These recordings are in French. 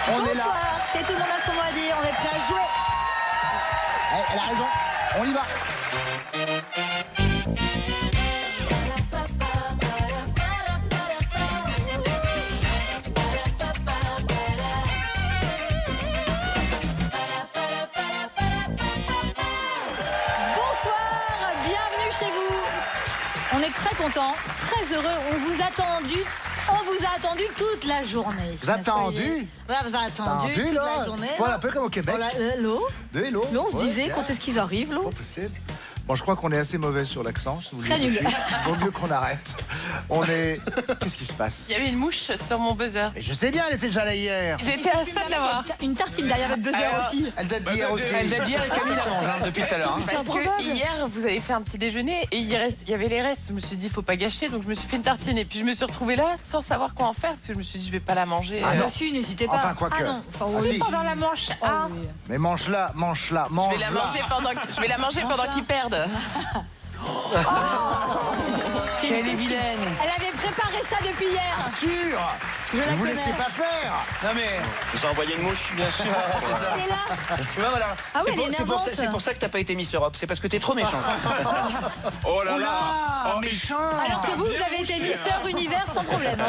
On est là. Bonsoir, c'est tout le monde a son mot à dire, on est prêt à jouer. Elle a raison, on y va. Bonsoir, bienvenue chez vous. On est très contents, très heureux, on vous a attendu toute la journée. Vous attendu? Voilà, vous a attendu toute la journée. C'est pas un peu comme au Québec. Voilà, l'eau. Hello. L'eau, on se disait, quand est-ce qu'ils arrivent, l'eau? Pas possible. Bon, je crois qu'on est assez mauvais sur l'accent. Très nul. Vaut mieux qu'on arrête. On est... Qu'est-ce qui se passe? Il y avait une mouche sur mon buzzer. Et je sais bien, elle était déjà là hier. J'étais à ça de l'avoir. Une tartine derrière votre buzzer aussi. Elle date d'hier aussi. Elle date d'hier et Camille la mange depuis tout à l'heure. Parce que hier, vous avez fait un petit déjeuner et il y avait les restes. Je me suis dit, faut pas gâcher, donc je me suis fait une tartine. Et puis je me suis retrouvée là sans savoir quoi en faire parce que je me suis dit, je vais pas la manger. Ah non. Si, n'hésitez pas. Enfin, quoique. Ah non, enfin, Ah, oui. si. Pendant la manche. Ah. Oui. Mais mange-la, mange-la, Je mange-la. vais la manger pendant qu'ils perdent. Quelle est vilaine. Elle avait préparé ça depuis hier. Arthur, Je la vous connais. laissez pas faire. Non mais, J'ai envoyé une mouche. bien sûr, c'est ça. Elle est là. Tu vois, voilà. Ah oui, C'est elle est c'est pour ça que t'as pas été Miss Europe. C'est parce que t'es trop méchante. Oh là Oh là. là, méchant. Alors que vous avez été Mister Univers sans problème.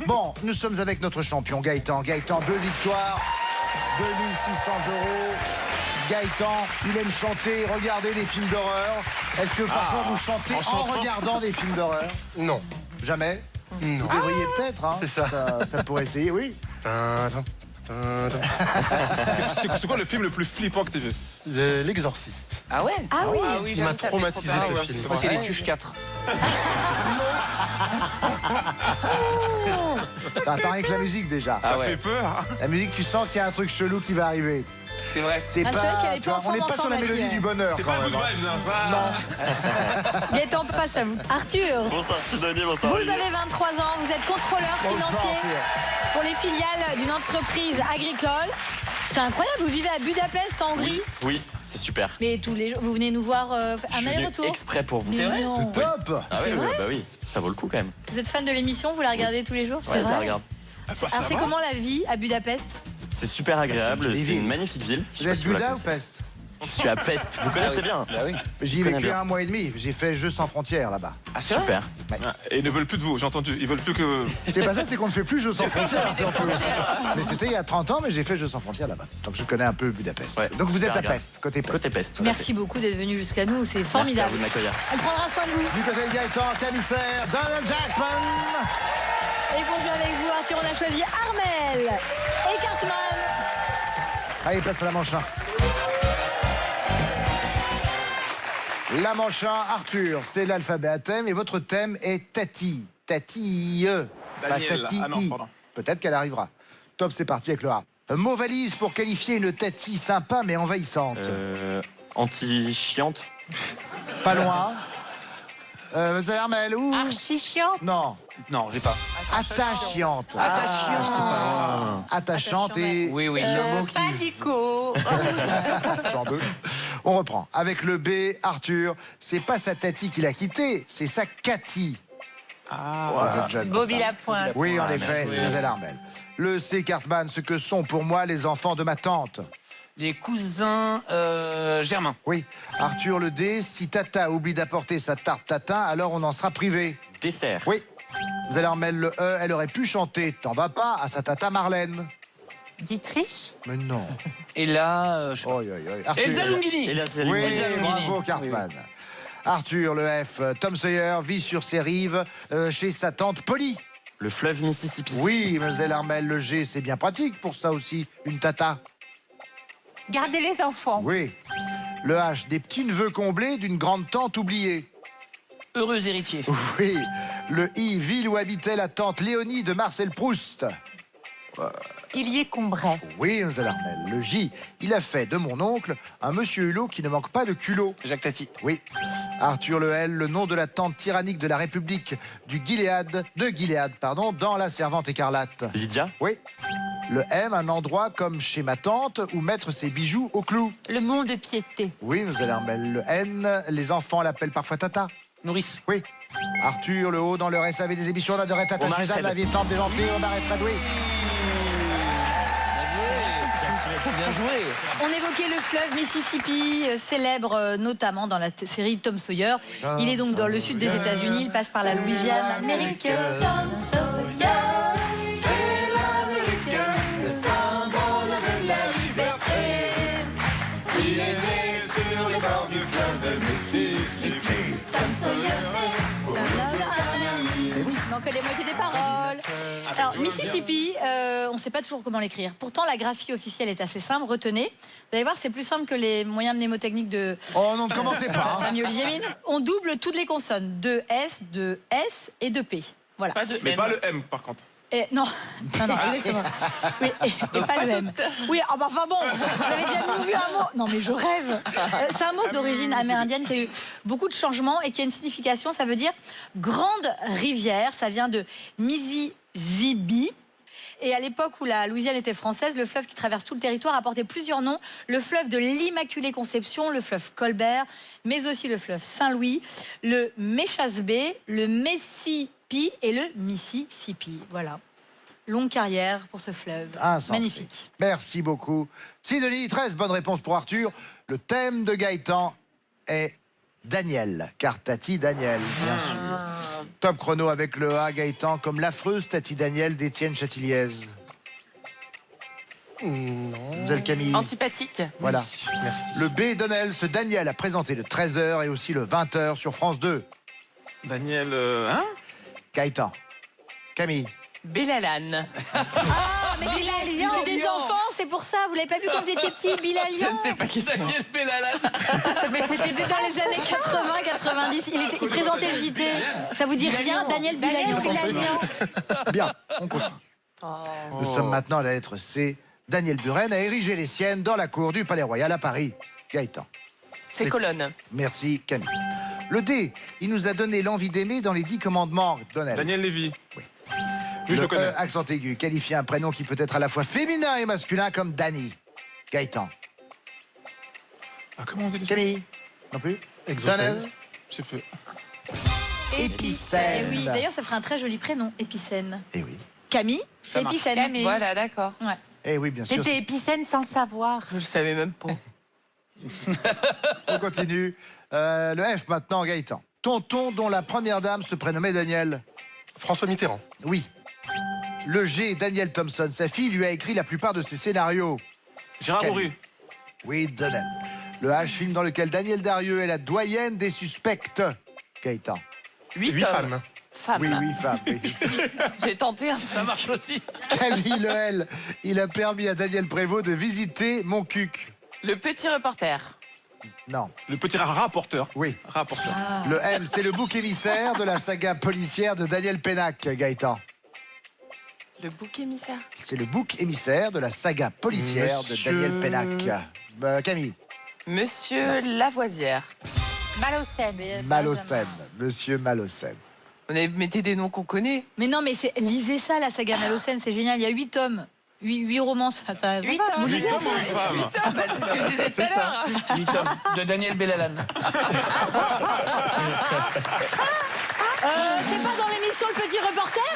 Bon, nous sommes avec notre champion Gaëtan. Gaëtan, 2 victoires, 2600 €. Gaëtan, il aime chanter, regarder des films d'horreur. Est-ce que parfois vous chantez en regardant des films d'horreur? Non. Jamais? Non. Vous devriez peut-être, hein. C'est ça. Ça pourrait essayer, oui. C'est quoi le film le plus flippant que t'as vu? L'exorciste. Ah ouais. Ah oui. Ah oui, Il m'a j'avoue, ça fait traumatisé trop peur. ce film. Moi c'est les Tuches 4. T'entends rien que la musique déjà. Ah Ça ouais. fait peur. La musique, tu sens qu'il y a un truc chelou qui va arriver. C'est vrai. C'est Ah, c'est vrai pas, qu'elle est tu pas vois, on n'est en pas forme sur la en mélodie matière. du bonheur C'est quand pas même. good vibes, hein. Gaëtan, face à vous. Arthur, Bonsoir Sidonie, bonsoir vous Olivier. avez 23 ans, vous êtes contrôleur Bonsoir, financier Arthur. pour les filiales d'une entreprise agricole. C'est incroyable, vous vivez à Budapest en Hongrie. Oui, c'est super. Mais tous les jours, vous venez nous voir Je un suis venu aller-retour. exprès pour vous. Mais C'est vrai, non. C'est top. Ah C'est oui, vrai bah oui, ça vaut le coup quand même. Vous êtes fan de l'émission, vous la regardez tous les jours, Ouais, c'est ça vrai. regarde. Alors c'est comment la vie à Budapest? C'est super agréable, jolie c'est ville. une magnifique ville. Je sais Vous pas êtes si vous la Buda ou connaissez. Pest? Je suis à Pest, vous connaissez bien. Bah oui. J'y ai connais vécu bien. 1 mois et demi. J'ai fait Jeux sans frontières là-bas. Ah c'est vrai. Super. Et ils ne veulent plus de vous, j'ai entendu. Ils veulent plus que. C'est pas ça, c'est qu'on ne fait plus Jeux sans frontières. c'est un peu- Mais c'était il y a 30 ans, mais j'ai fait Jeux sans frontières là-bas. Donc je connais un peu Budapest. Ouais, Donc vous êtes super à agréable. Pest, côté Pest. Côté Pest. tout à Merci fait. beaucoup d'être venu jusqu'à nous, c'est Merci à formidable. vous de m'accueillir. On prendra soin de vous. Du côté de Gaëtan, commissaire Donald Jackson. Et pour jouer avec vous, Arthur, on a choisi Armel et Cartman. Allez, place à la manche 1. La manche 1, Arthur, c'est l'alphabet à thème et votre thème est Tati. Tati. Pas Daniel. Tati. Ah non, pardon. Peut-être qu'elle arrivera. Top, c'est parti avec le A. Un mot valise pour qualifier une Tati sympa mais envahissante. Anti-chiante. Pas loin. Monsieur Armel, où? Archi chiante. Non. Non, j'ai pas. Attachante. Attachant. Attachante et Oui, oui. le mot qui... Basico. Sans doute. On reprend. Avec le B, Arthur, c'est pas sa Tati qui l'a quitté, c'est sa Cathy. Vous êtes jeune pour Bobby ça. Lapointe. Oui, en Ah, effet, merci. Mademoiselle Armel. Le C, Cartman, ce que sont pour moi les enfants de ma tante. Les cousins germains. Oui. Arthur, le D, si Tata oublie d'apporter sa tarte tatin, alors on en sera privé. Dessert. Oui. Mademoiselle Armel, le E, elle aurait pu chanter T'en vas pas à sa tata Marlène. Dietrich. Mais non. Et là, je sais pas. Oi, oi, oi. Arthur. Elsa Lungini. Et là, c'est Oui, Elsa Lungini. bravo Cartman. Arthur, le F, Tom Sawyer vit sur ses rives chez sa tante Polly. Le fleuve Mississippi. Oui, Mademoiselle Armel, le G, c'est bien pratique pour ça aussi, une tata. Gardez les enfants. Oui. Le H, des petits-neveux comblés d'une grande tante oubliée. Heureux héritier. Oui. Le I, ville où habitait la tante Léonie de Marcel Proust. Illier-Combray. Oui, Mademoiselle Armel. Le J, il a fait de mon oncle un monsieur Hulot qui ne manque pas de culot. Jacques Tati. Oui. Arthur le L, le nom de la tante tyrannique de la République de Gilead, dans La Servante écarlate. Lydia. Oui. Le M, un endroit comme chez ma tante où mettre ses bijoux au clou. Le mont de piété. Oui, Mademoiselle Armel. Le N, les enfants l'appellent parfois Tata. Nourrice. Oui. Arthur, le O, dans le SAV des émissions, on adorait Tata Omar et Suzanne, Fred. la vieille tante des gentils, Omar et Fred, oui. Faut bien jouer. On évoquait le fleuve Mississippi, célèbre notamment dans la série Tom Sawyer. Il est donc dans le sud des États-Unis, il passe par la Louisiane, l'Amérique. Tom Sawyer, c'est l'Amérique, le symbole de la liberté. Il est né sur les bords du fleuve Mississippi. Tom Sawyer, c'est... Il manque les moitiés des paroles. Alors, Mississippi, on ne sait pas toujours comment l'écrire. Pourtant, la graphie officielle est assez simple. Retenez. Vous allez voir, c'est plus simple que les moyens mnémotechniques de... Oh non, ne commencez pas. Hein. Ami Olivier Mine. On double toutes les consonnes. De S, de S et de P. Voilà. Mais pas le M, par contre. Et, non, exactement. Oui, et pas le M. Oui, ah bah, enfin bon, vous avez déjà vu un mot. Non, mais je rêve. C'est un mot d'origine amérindienne qui a eu beaucoup de changements et qui a une signification. Ça veut dire grande rivière. Ça vient de Mississippi. Et à l'époque où la Louisiane était française, le fleuve qui traverse tout le territoire a porté plusieurs noms. Le fleuve de l'Immaculée Conception, le fleuve Colbert, mais aussi le fleuve Saint-Louis, le Méchasbé, le Mississippi et le Mississippi. Voilà. Longue carrière pour ce fleuve. Insensé. Magnifique. Merci beaucoup. Sidonie, 13 bonnes réponses pour Arthur. Le thème de Gaëtan est Daniel, car Tati Daniel, bien sûr. Top chrono avec le A, Gaëtan, comme l'affreuse Tati Daniel d'Étienne Chatiliez. Vous avez Camille. Antipathique. Voilà. Merci. Le B, Donnel, ce Daniel a présenté le 13h et aussi le 20h sur France 2. Daniel, hein? Gaëtan. Camille. Bélalane. Ah, mais c'est des enfants, c'est pour ça. Vous l'avez pas vu quand vous étiez petit, Je Bilalian? ne sais pas qui c'est. Daniel Bellalan. Mais c'était déjà les années 80-90. Il présentait le JT. Ça vous dit rien, Daniel Bilalian? Bien, on continue. Nous sommes maintenant à la lettre C. Daniel Buren a érigé les siennes dans la cour du Palais Royal à Paris. Gaëtan. C'est colonne. Merci, Camille. Le D, il nous a donné l'envie d'aimer dans les 10 commandements. Donnel. Daniel Lévy. Oui. Oui, je le connais. Accent aigu, qualifier un prénom qui peut être à la fois féminin et masculin comme Dany. Gaëtan. Ah, comment on dit Camille. Non plus. Donnel. Je sais plus. Épicène. Eh oui, d'ailleurs, ça ferait un très joli prénom, Épicène. Eh oui. Camille, c'est marche. Épicène. Voilà, d'accord. Ouais. Eh oui, bien sûr. épicène sans le savoir. Je le savais même pas. On continue. Le F maintenant, Gaëtan. Tonton dont la première dame se prénommait Daniel. François Mitterrand. Oui. Le G, Daniel Thompson, sa fille, lui a écrit la plupart de ses scénarios. Gérard Camille. Maury. Oui, Donnel. Le H, film dans lequel Daniel Darieux est la doyenne des suspects. Gaëtan. 8 femmes. Femme. Oui, oui, femme. Oui. J'ai tenté un Ça marche aussi. Camille, le L, il a permis à Daniel Prévost de visiter Montcuq. Le petit reporter. Non. Le petit rapporteur. Oui. Rapporteur. Le M, c'est le bouc émissaire de la saga policière de Daniel Pénac, Gaëtan. Le bouc émissaire. C'est le bouc émissaire de la saga policière de Monsieur- Daniel Pénac. Camille. Monsieur Lavoisière. Malocène. Malocène. Monsieur Malocène. On mettez des noms qu'on connaît. Mais non, mais lisez ça, la saga Malocène, c'est génial. Il y a 8 tomes. 8 romans, ça t'intéresse pas? Vous lisez? Huit femmes. Bah, c'est ce que je disais tout à l'heure. 8 hommes de Daniel Bellalan. C'est pas dans l'émission Le Petit Reporter?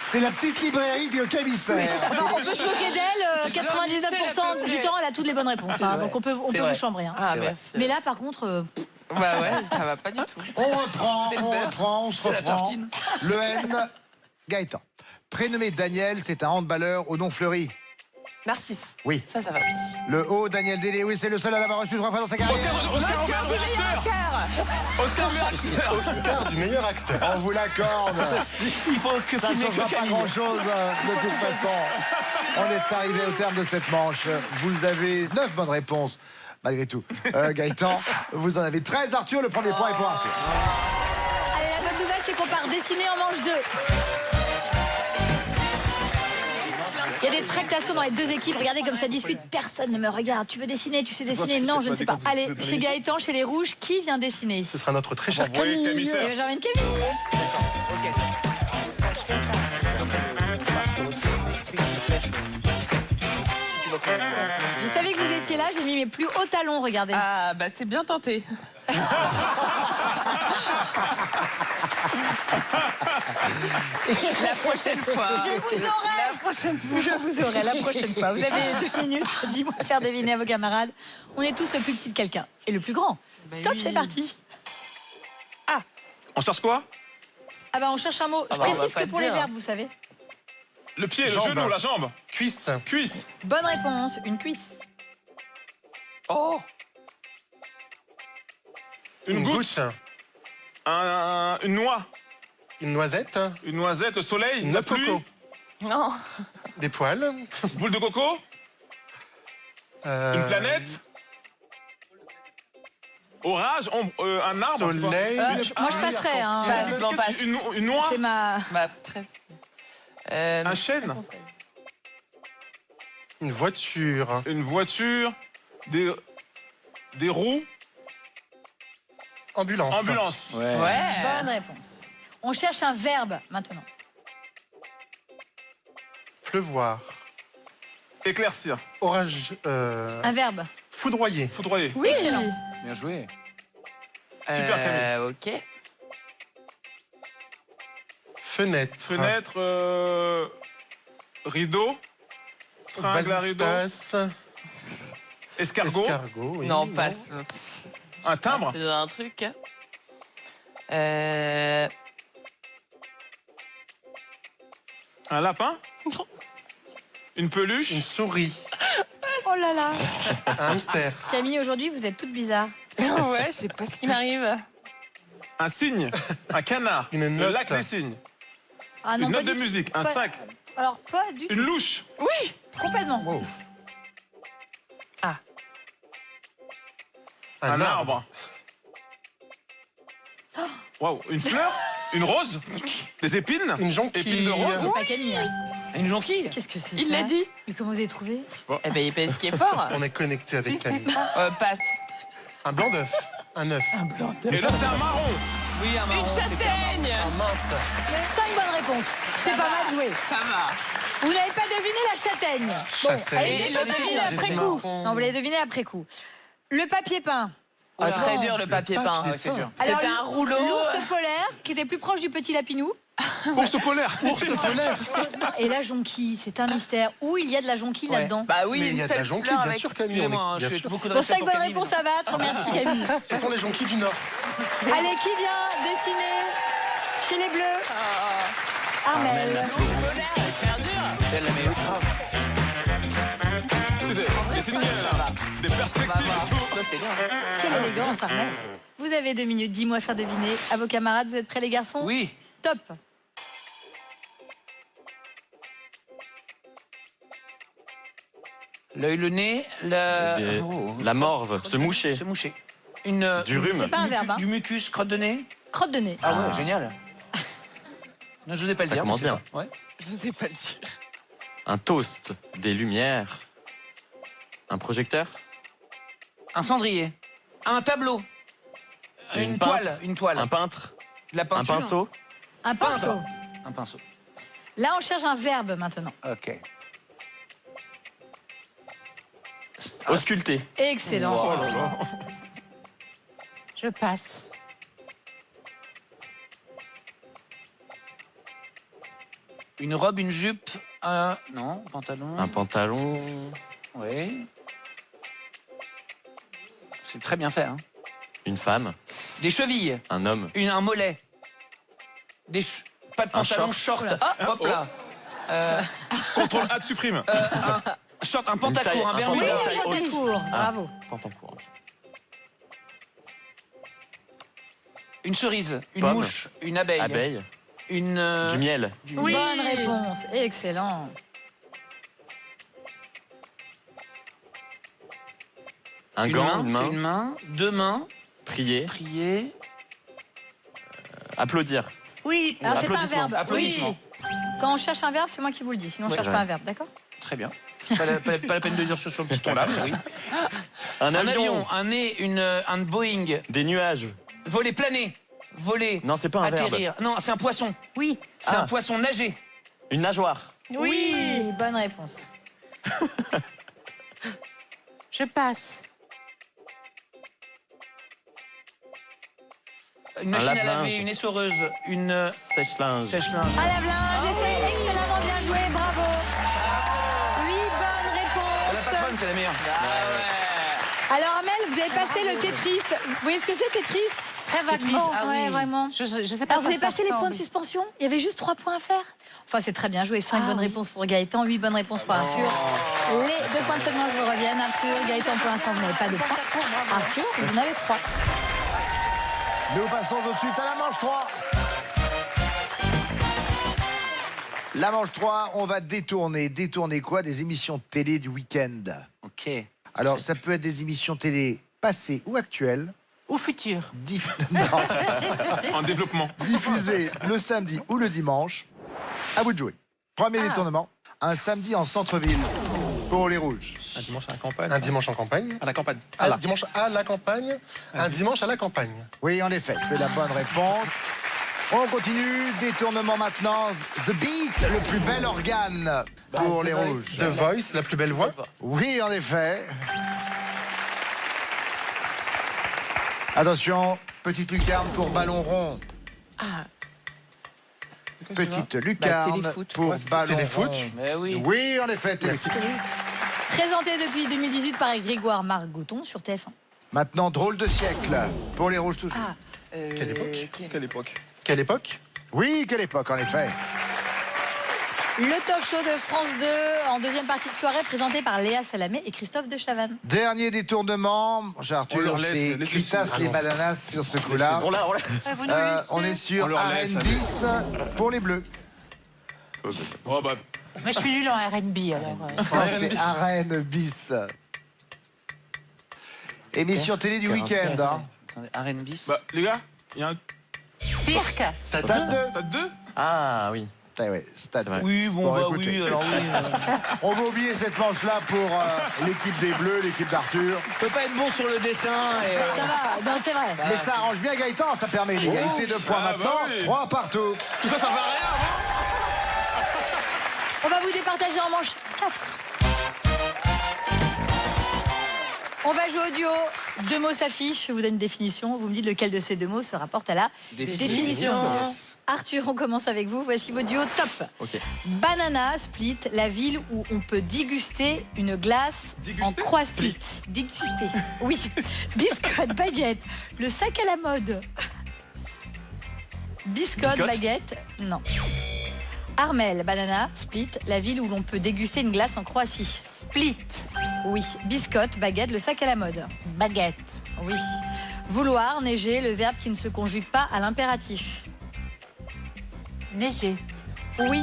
C'est la petite librairie de commissaire. Enfin, on peut se moquer d'elle. 99% du temps, elle a toutes les bonnes réponses. Hein, donc on peut C'est vous vrai. chambrer. Hein. Ah, merci. Mais là, par contre, Bah ouais, ça va pas du tout. On reprend, on se la reprend. tartine. Le N, Gaëtan. Prénommé Daniel, c'est un handballeur au nom fleuri. Narcisse. Oui. Ça va. Le O, Daniel Délé, oui, c'est le seul à l'avoir reçu 3 fois dans sa carrière. Oscar du meilleur acteur. Oscar meilleur acteur. Oscar du meilleur acteur. On vous l'accorde. Il faut que Ça ne filmer changera que pas Camille. grand-chose de toute façon. On est arrivé au terme de cette manche. Vous avez 9 bonnes réponses, malgré tout. Gaëtan, vous en avez 13. Arthur, le premier point est pour Arthur. allez, la bonne nouvelle, c'est qu'on part dessiner en manche 2. Il y a des tractations dans les deux équipes. Regardez comme ça discute. Personne ne me regarde. Tu veux dessiner? Tu sais dessiner? Non, je ne sais pas. Allez, chez Gaëtan, chez les Rouges, qui vient dessiner? Ce sera notre très cher Oui, Camille. commissaire. Et Benjamin Camille. Je savais que vous étiez là, j'ai mis mes plus hauts talons, regardez. Ah, bah c'est bien tenté. La prochaine fois. Je vous aurai. La prochaine fois. Je vous aurai la prochaine fois. Vous avez 2 minutes. Dis-moi faire deviner à vos camarades. On est tous le plus petit de quelqu'un. Et le plus grand. Bah Top, oui. c'est parti. On cherche quoi? Ah bah on cherche un mot. Je bah, on va précise pas que te pour les dire. verbes, vous savez. Le pied, Jambe. le genou, la jambe. Cuisse. Cuisse. Bonne réponse. Une cuisse. Oh. Une goutte. Une noix. Une noisette. Une noisette, le soleil, Une la noix de pluie. coco. Non. Des poils. Boule de coco. Une planète. Orage, un arbre. c'est quoi Soleil. Moi, je passerai. Hein. Passe, bon, passe. Une noix. C'est ma... Bah, presque. Un chêne. Une voiture. Une voiture. Des roues. Ambulance. Ambulance. Ouais. Bonne réponse. On cherche un verbe maintenant. Pleuvoir. Éclaircir. Orage. Un verbe. Foudroyer. Foudroyer. Oui, excellent. Bien joué. Super, Camille. Ok. Fenêtre. Fenêtre. Rideau. Tringle à rideau. Vasistas. Escargot. Escargot. oui, Non, passe. Un timbre. C'est un truc. Un lapin. Une peluche. Une souris. Oh là là. Un hamster. Camille, aujourd'hui, vous êtes toutes bizarres. Ouais, je sais pas ce qui m'arrive. Un cygne. Un canard. Une Le note. lac des cygnes. Ah non, Une pas note de du tout. musique. Un Pas- sac. Alors, pas du tout. Une louche. Complètement. Un arbre. Waouh. Une fleur. Une rose. Des épines. Une jonquille. Épines de rose. C'est pas Camille. hein. Une jonquille. Qu'est-ce que c'est Il ça l'a dit. Mais comment vous avez trouvé? Eh ben, il pèse ce qui est fort. On est connecté avec Camille. Passe. Un blanc d'œuf. Un œuf. Et là, c'est un marron. Oui, un marron. Une châtaigne. Un mince. 5 bonnes réponses. C'est pas mal joué. Ça va. Vous n'avez pas deviné la châtaigne. Châtaigne. allez, Et le deviner après J'ai dit coup. marron. Non, vous l'avez deviné après coup. Le papier peint. Ah, très Bon. dur le papier papier peint. Ouais, c'est dur. Alors, C'était un rouleau. L'ours polaire, qui était plus proche du petit lapinou. Ours polaire. Ours polaire. Et la jonquille, c'est un mystère. Où il y a de la jonquille Ouais. là-dedans? Bah oui, Mais il y a une de la seule jonquille, fleur bien avec... sûr, Camille. Excusez-moi, on est- je bien fais sûr. beaucoup de Bon, respect 5 pour bonnes Camille. réponses à battre. Merci Camille. Ce sont les jonquilles du Nord. Allez, qui vient dessiner chez les Bleus? Armel. Polaire, hyper dur. C'est la meilleure. Des signes, là. Des perspectives et tout. Ça, c'est bien. Quelle élégance, Armel. Vous avez 2 minutes, dis-moi faire deviner. À vos camarades, vous êtes prêts les garçons? Oui. Top. L'œil, le nez, la... Oh. La morve. Se moucher. Se moucher. Une, Du rhume. C'est pas un verbe, hein. Du mucus, crotte de nez. Crotte de nez. Ah ouais, génial. Non, je n'osais pas le Ça dire. mais commence c'est bien. ça. Ouais. Je ne sais pas le dire. Un toast. Des lumières. Un projecteur. Un cendrier. Un tableau. Une peintre. toile. Une toile. Un peintre. La Un peinture. pinceau. Un pinceau. Un pinceau. Là, on cherche un verbe maintenant. Ok. Ausculter. Excellent. Je passe. Une robe, une jupe, un... Non, pantalon. Un pantalon. Oui. C'est très bien fait, hein. Une femme. Des chevilles. Un homme. Un mollet. Pas de Un pantalon, short. short. Hop là. Contrôle A de supprime. Un short, un pantacourt, un un bermuda. Oui, pantalon. un taille haute. pantacourt. Ah. Bravo. Pantacourt. Une cerise, une Pomme. mouche, une abeille. Abeille. Une... Du miel. du- Oui. Bonne réponse. Excellent. Un gant. Une c'est main. une main. Deux mains. Prier. Prier. Applaudir. Oui. Alors, c'est pas un Applaudissements. verbe. Applaudissements. Quand on cherche un verbe, c'est moi qui vous le dis. Sinon, on Ouais. cherche pas un verbe, d'accord? Très bien. Pas la peine de dire sur le petit ton là, mais oui. Un Un avion. avion, un nez, un Boeing. Des nuages. Voler, planer. Voler. Non, c'est pas un verbe. atterrir. Non, c'est un poisson. Oui. C'est Ah. un poisson nager. Une nageoire. Oui. Bonne réponse. Je passe. Une machine à lave-linge. laver, une essoreuse, une Sèche-linge. sèche-linge. À lave-linge, et c'est excellemment bien joué, bravo. 8 bonnes La réponses. patronne, c'est la meilleure. Alors Amel, vous avez passé le Tetris. Vous voyez ce que c'est Tetris? Très vaguement. Ah oui. Ouais, vraiment. Je sais pas. Alors vous avez quoi ça passé les points de ressemble. suspension? Il y avait juste 3 points à faire. Enfin, c'est très bien joué. 5 bonnes réponses pour Gaëtan, 8 bonnes réponses pour Arthur. Les 2 points de seulement, je vous revienne. Arthur, Gaëtan, pour l'instant, vous n'avez pas de points. Arthur, vous en avez 3. Nous passons tout de suite à la manche 3. La manche 3, on va détourner. Détourner quoi? Des émissions de télé du week-end. Ok. Alors, ça peut être des émissions télé passées ou actuelles. Au futur. Non, En développement. diffusées le samedi ou le dimanche. À vous de jouer. Premier détournement, un samedi en centre-ville pour les Rouges. Un dimanche à la campagne. Un dimanche en campagne. À la campagne. Un dimanche à la campagne. Un dimanche à la campagne. Oui, en effet, c'est la bonne réponse. On continue. Détournement maintenant. The Beat, le plus bel organe pour les Rouges. The Voice, la plus belle voix. Oui, en effet. Attention, petite lucarne pour ballon rond. Petite lucarne téléfoot. pour ballon téléfoot. rond. Mais oui. Oui, en effet, téléfoot. Présenté depuis 2018 par Grégoire Margoton sur TF1. Maintenant, drôle de siècle pour les Rouges toujours. Quelle époque Quelle époque? Quelle époque? Oui, quelle époque, en effet. Le talk show de France 2 en deuxième partie de soirée présenté par Léa Salamé et Christophe de Chavannes. Dernier détournement. Mon cher On leur Arthur, laisse- c'est laisse-les cuitas sous. les bananas sur ce coup-là. On l'a. On est sur On leur laisse, R&B pour les Bleus. Oh bah. Moi, je suis nulle en R&B, alors. C'est Arène bis. Émission télé du week-end. Hein. Attendez, R&B. Bah, les gars, il y a un Cirque. Stade 2. stade 2. Ah oui. Ah ouais, Stade C'est vrai. 2. Oui, bon, Bon, bah écoutez. oui, alors oui. On va oublier cette manche-là pour l'équipe des Bleus, l'équipe d'Arthur. On peut pas être bon sur le dessin. Et, Ça va, non, c'est vrai. Mais ça arrange bien Gaëtan, ça permet une égalité de points Ah, bah maintenant. oui. 3 partout. Tout ça, ça va rien. On va vous départager en manche 4. On va jouer au duo. 2 mots s'affichent, je vous donne une définition. Vous me dites lequel de ces 2 mots se rapporte à la définition. Arthur, on commence avec vous. Voici vos duos top. Ok. Banana Split, la ville où on peut déguster une glace Déguster en croissant. Déguster. Oui. Biscotte, baguette, le sac à la mode. Biscotte, Biscotte baguette, non. Armel, banana, split, la ville où l'on peut déguster une glace en Croatie. Split. Oui. Biscotte, baguette, le sac à la mode. Baguette. Oui. Vouloir, neiger, le verbe qui ne se conjugue pas à l'impératif. Neiger. Oui.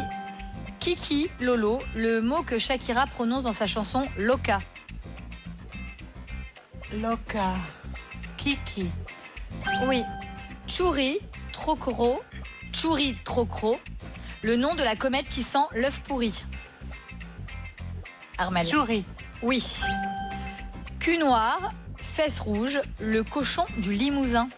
Kiki, Lolo, le mot que Shakira prononce dans sa chanson Loca. Loca. Kiki. Oui. Chouri, Trocro, Chouri, Trocro, le nom de la comète qui sent l'œuf pourri. Armel. Chouri. Oui. Cul noir, fesses rouges, le cochon du Limousin.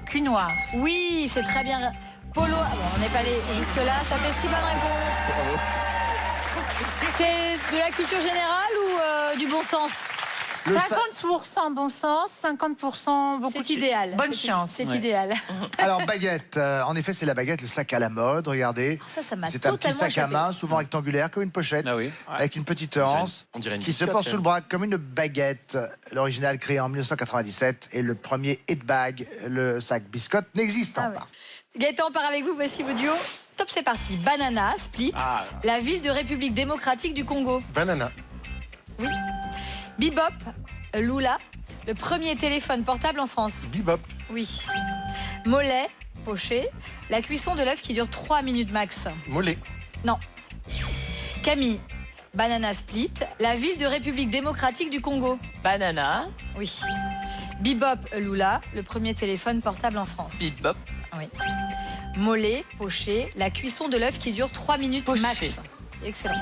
Cul noir. Oui, c'est très bien. Polo, ah bon, on n'est pas allé jusque-là, ça fait 6 bonnes réponses. C'est de la culture générale ou du bon sens? Le sa- 50% bon sens, 50% beaucoup C'est idéal. Bonne C'est- chance. C'est idéal. Alors, baguette. En effet, c'est la baguette, le sac à la mode. Regardez. Ça m'a C'est un petit totalement sac à échappé. main, souvent rectangulaire, comme une pochette, Ah oui. avec une petite anse. On dirait une Qui se biscotte, porte quand sous le même. bras comme une baguette. L'original créé en 1997 et le premier hit bag, le sac biscotte, n'existant Ah ouais. pas. Gaëtan part avec vous, voici vos duos. Top, c'est parti. Banana, Split, Ah. la ville de République démocratique du Congo. Banana. Oui. Bebop, Lula, le premier téléphone portable en France. Bebop. Oui. Mollet, poché, la cuisson de l'œuf qui dure 3 minutes max. Mollet. Non. Camille, Banana Split, la ville de République démocratique du Congo. Banana. Oui. Bebop, Lula, le premier téléphone portable en France. Bebop. Oui. Mollet, poché, la cuisson de l'œuf qui dure 3 minutes Poché. max. Excellent.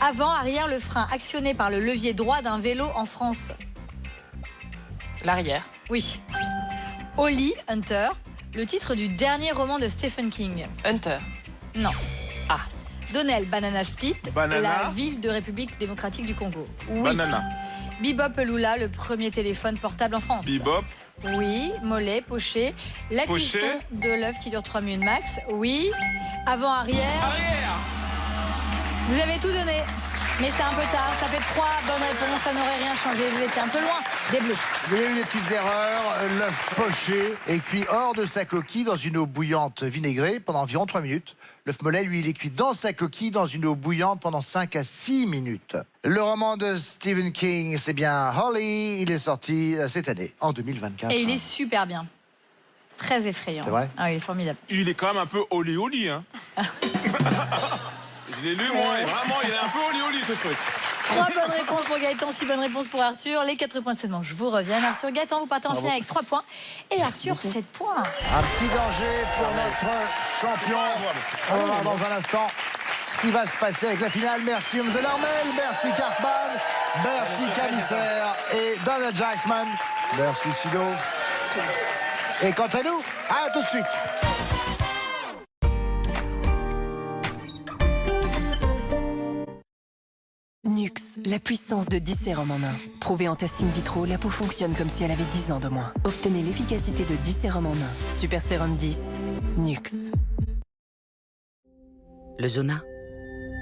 Avant, arrière, le frein actionné par le levier droit d'un vélo en France. L'arrière. Oui. Holly Hunter, le titre du dernier roman de Stephen King. Hunter. Non. Ah. Donnell, Banana Split, Banana. la ville de République démocratique du Congo. Oui. Banana. Bebop Lula, le premier téléphone portable en France. Bebop. Oui. Mollet, poché. La Poché. cuisson de l'œuf qui dure 3 minutes max. Oui. Avant, arrière. Arrière. Vous avez tout donné. Mais c'est un peu tard, ça fait 3 bonnes réponses, ça n'aurait rien changé, vous étiez un peu loin des bleus. Il y a eu des petites erreurs. L'œuf poché est cuit hors de sa coquille dans une eau bouillante vinaigrée pendant environ 3 minutes. L'œuf mollet, lui, il est cuit dans sa coquille dans une eau bouillante pendant 5 à 6 minutes. Le roman de Stephen King, c'est bien Holly. Il est sorti cette année, en 2024. Et il est super bien. Très effrayant. C'est vrai ? Ah, il est formidable. Il est quand même un peu oli-oli, hein. Je l'ai lu, moi, et vraiment, il est un peu oli-oli, ce truc. 3 bonnes réponses pour Gaëtan, 6 bonnes réponses pour Arthur. Les 4 points de cette manche vous reviennent. Arthur, Gaëtan, vous partez en finale avec 3 points. Et Arthur, 7 points. Un petit danger pour notre champion. On va voir dans un instant ce qui va se passer avec la finale. Merci Mzelle Armel, merci Cartman, merci Camissaire et Donald Jackman. Merci Sido. Et quant à nous, à tout de suite. Nux, la puissance de 10 sérums en un. Prouvé en test in vitro, la peau fonctionne comme si elle avait 10 ans de moins. Obtenez l'efficacité de 10 sérums en un. Super Sérum 10, Nux. Le Zona,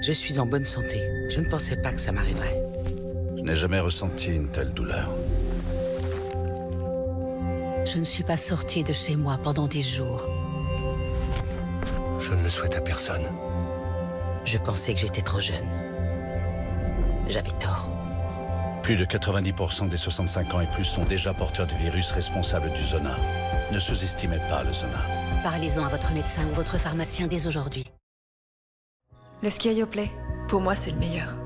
je suis en bonne santé. Je ne pensais pas que ça m'arriverait. Je n'ai jamais ressenti une telle douleur. Je ne suis pas sortie de chez moi pendant 10 jours. Je ne le souhaite à personne. Je pensais que j'étais trop jeune. J'avais tort. Plus de 90% des 65 ans et plus sont déjà porteurs du virus responsable du Zona. Ne sous-estimez pas le Zona. Parlez-en à votre médecin ou votre pharmacien dès aujourd'hui. Le Skirioplay, pour moi, c'est le meilleur.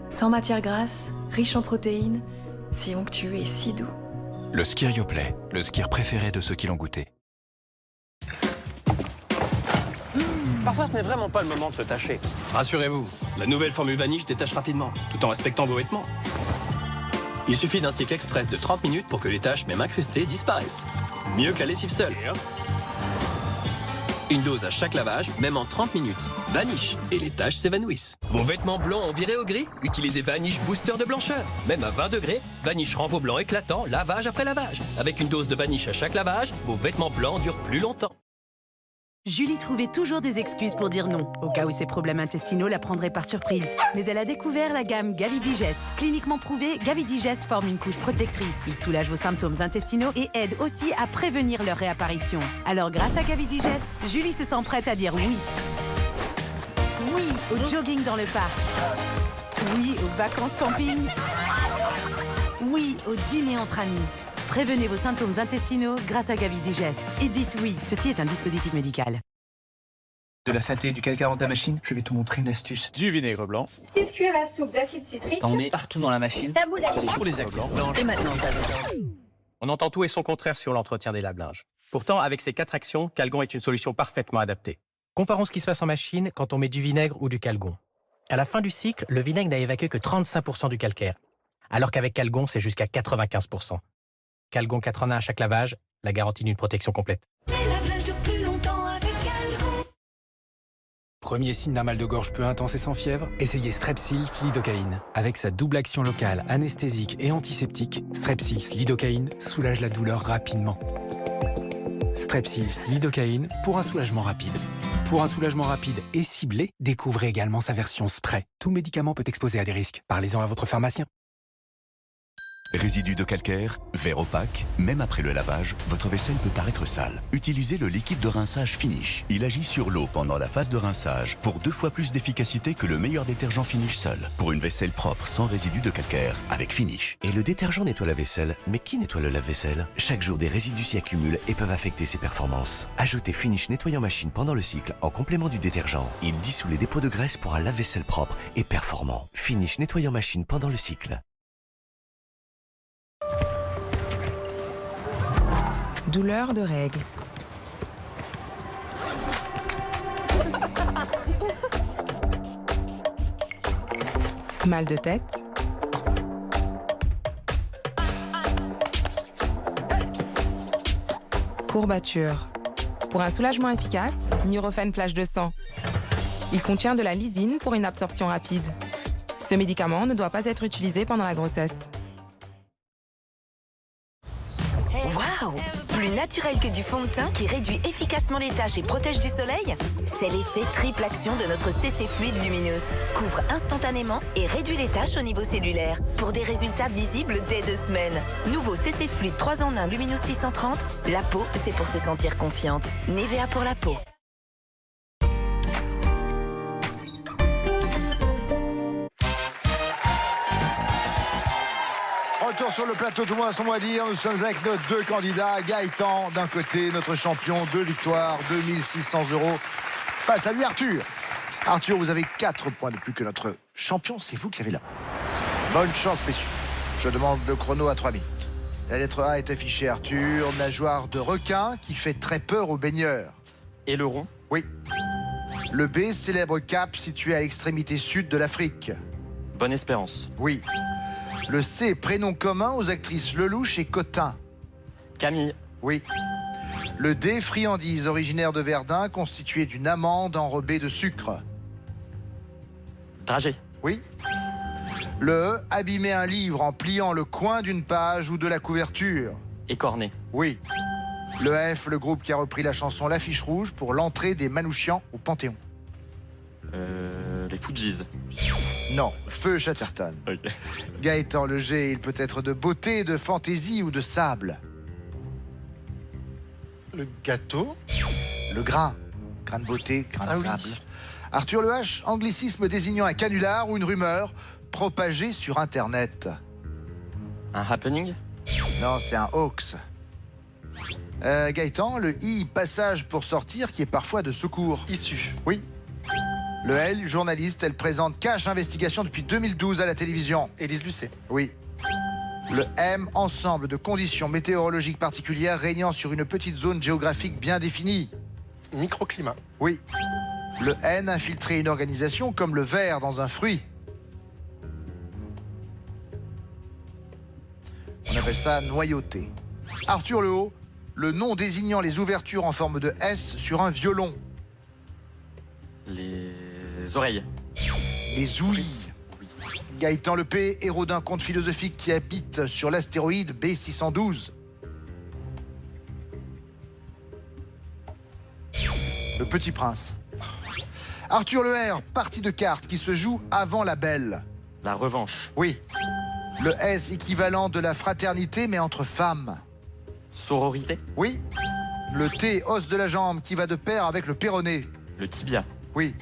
Sans matière grasse, riche en protéines, si onctueux et si doux. Le Skirioplay, le skir préféré de ceux qui l'ont goûté. Parfois, ce n'est vraiment pas le moment de se tâcher. Rassurez-vous, la nouvelle formule Vanish détache rapidement, tout en respectant vos vêtements. Il suffit d'un cycle express de 30 minutes pour que les taches, même incrustées, disparaissent. Mieux que la lessive seule. Une dose à chaque lavage, même en 30 minutes. Vanish, et les taches s'évanouissent. Vos vêtements blancs ont viré au gris? Utilisez Vanish Booster de blancheur. Même à 20 degrés, Vanish rend vos blancs éclatants lavage après lavage. Avec une dose de Vanish à chaque lavage, vos vêtements blancs durent plus longtemps. Julie trouvait toujours des excuses pour dire non, au cas où ses problèmes intestinaux la prendraient par surprise. Mais elle a découvert la gamme Gavidigest. Cliniquement prouvé, Gavidigest forme une couche protectrice. Il soulage vos symptômes intestinaux et aide aussi à prévenir leur réapparition. Alors grâce à Gavidigest, Julie se sent prête à dire oui. Oui au jogging dans le parc. Oui aux vacances camping. Oui au dîner entre amis. Prévenez vos symptômes intestinaux grâce à Gavidigest. Et dites oui. Ceci est un dispositif médical. De la synthé et du calcaire dans ta machine, je vais te montrer une astuce. Du vinaigre blanc. 6 cuillères à soupe d'acide citrique. On met partout dans la machine. Taboule à Pour les accessoires. Et maintenant, ça On entend tout et son contraire sur l'entretien des lave-linges. Pourtant, avec ces 4 actions, Calgon est une solution parfaitement adaptée. Comparons ce qui se passe en machine quand on met du vinaigre ou du calgon. À la fin du cycle, le vinaigre n'a évacué que 35% du calcaire, alors qu'avec Calgon, c'est jusqu'à 95%. Calgon 4 en 1 à chaque lavage, la garantie d'une protection complète. Premier signe d'un mal de gorge peu intense et sans fièvre, essayez Strepsils lidocaïne. Avec sa double action locale, anesthésique et antiseptique, Strepsils lidocaïne soulage la douleur rapidement. Strepsils lidocaïne pour un soulagement rapide. Pour un soulagement rapide et ciblé, découvrez également sa version spray. Tout médicament peut exposer à des risques. Parlez-en à votre pharmacien. Résidus de calcaire, verre opaque, même après le lavage, votre vaisselle peut paraître sale. Utilisez le liquide de rinçage Finish. Il agit sur l'eau pendant la phase de rinçage pour 2 fois plus d'efficacité que le meilleur détergent Finish seul. Pour une vaisselle propre sans résidus de calcaire, avec Finish. Et le détergent nettoie la vaisselle, mais qui nettoie le lave-vaisselle? Chaque jour, des résidus s'y accumulent et peuvent affecter ses performances. Ajoutez Finish nettoyant machine pendant le cycle en complément du détergent. Il dissout les dépôts de graisse pour un lave-vaisselle propre et performant. Finish nettoyant machine pendant le cycle. Douleur de règles. Mal de tête. Courbature. Pour un soulagement efficace, Nurofen Flash 200. Il contient de la lysine pour une absorption rapide. Ce médicament ne doit pas être utilisé pendant la grossesse. Waouh! Plus naturel que du fond de teint qui réduit efficacement les taches et protège du soleil? C'est l'effet triple action de notre CC Fluid Luminous. Couvre instantanément et réduit les taches au niveau cellulaire pour des résultats visibles dès 2 semaines. Nouveau CC Fluid 3 en 1 Luminous 630. La peau, c'est pour se sentir confiante. Nivea pour la peau. Retour sur le plateau, tout le monde a son mot à dire. Nous sommes avec nos 2 candidats. Gaëtan, d'un côté, notre champion, 2 victoires, 2600 €. Face à lui, Arthur. Arthur, vous avez 4 points de plus que notre champion. C'est vous qui avez la main. Bonne chance, messieurs. Je demande le chrono à 3 minutes. La lettre A est affichée, Arthur. Nageoire de requin qui fait très peur aux baigneurs. Et le rond? Oui. Le B, célèbre cap situé à l'extrémité sud de l'Afrique. Bonne Espérance. Oui. Le C, prénom commun aux actrices Lelouch et Cotin. Camille. Oui. Le D, friandise originaire de Verdun, constituée d'une amande enrobée de sucre. Dragée. Oui. Le E, abîmer un livre en pliant le coin d'une page ou de la couverture. Écorné. Oui. Le F, le groupe qui a repris la chanson L'Affiche Rouge pour l'entrée des Manouchians au Panthéon. Les Fujis. Non, Feu Chatterton. Okay. Gaëtan, le G, il peut être de beauté, de fantaisie ou de sable. Le gâteau. Le grain. Grain de beauté, grain de sable. Oui. Arthur, le H, anglicisme désignant un canular ou une rumeur propagée sur Internet. Un happening? Non, c'est un hoax. Gaëtan, le I, passage pour sortir qui est parfois de secours. Issue. Oui. Le L, journaliste, elle présente Cache Investigation depuis 2012 à la télévision. Élise Lucet. Oui. Le M, ensemble de conditions météorologiques particulières régnant sur une petite zone géographique bien définie. Microclimat. Oui. Le N, infiltrer une organisation comme le ver dans un fruit. On appelle ça noyauté. Arthur, le O, le nom désignant les ouvertures en forme de S sur un violon. Les oreilles. Les ouïes. Oui. Gaëtan, le P, héros d'un conte philosophique qui habite sur l'astéroïde B612. Le Petit Prince. Arthur, le R, partie de cartes qui se joue avant la belle. La revanche. Oui. Le S, équivalent de la fraternité mais entre femmes. Sororité. Oui. Le T, os de la jambe qui va de pair avec le péroné. Le tibia. Oui.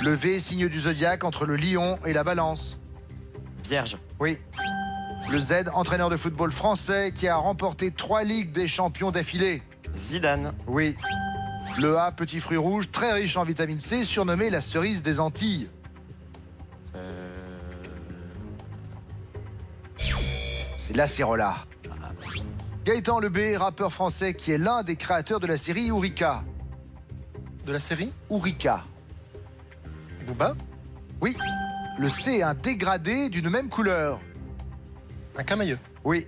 Le V, signe du zodiaque entre le lion et la balance. Vierge. Oui. Le Z, entraîneur de football français qui a remporté 3 Ligues des champions d'affilée. Zidane. Oui. Le A, petit fruit rouge, très riche en vitamine C, surnommé la cerise des Antilles. C'est l'acérola. Gaëtan, le B, rappeur français qui est l'un des créateurs de la série Eureka. De la série Eureka. Booba. Oui. Le C, un dégradé d'une même couleur. Un camailleux. Oui.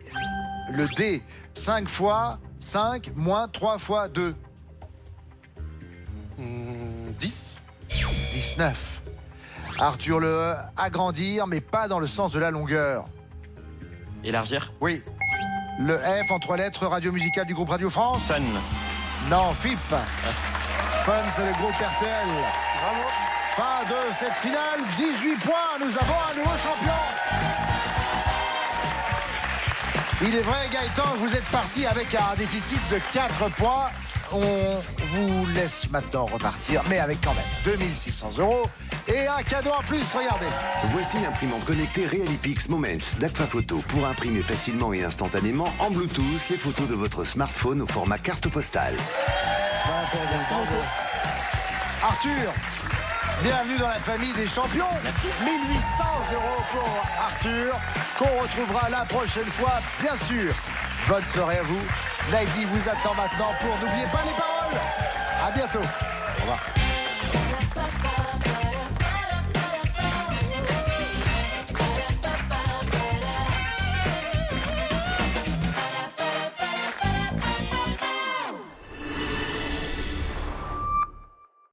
Le D, 5 fois 5 moins 3 fois 2. 10. 19. Arthur, le E, agrandir, mais pas dans le sens de la longueur. Élargir. Oui. Le F, en 3 lettres, radio musicale du groupe Radio France. Fun. Non, FIP. Fun, c'est le groupe RTL. Bravo. Fin de cette finale, 18 points, nous avons un nouveau champion. Il est vrai, Gaëtan, que vous êtes parti avec un déficit de 4 points. On vous laisse maintenant repartir, mais avec quand même 2600 € et un cadeau en plus, regardez. Voici l'imprimante connectée Realipix Moments d'Agfa Photo pour imprimer facilement et instantanément en Bluetooth les photos de votre smartphone au format carte postale. Arthur, bienvenue dans la famille des champions. Merci. 1800 € pour Arthur, qu'on retrouvera la prochaine fois, bien sûr. Bonne soirée à vous. Nagui vous attend maintenant pour N'oubliez pas les paroles. À bientôt. Au revoir.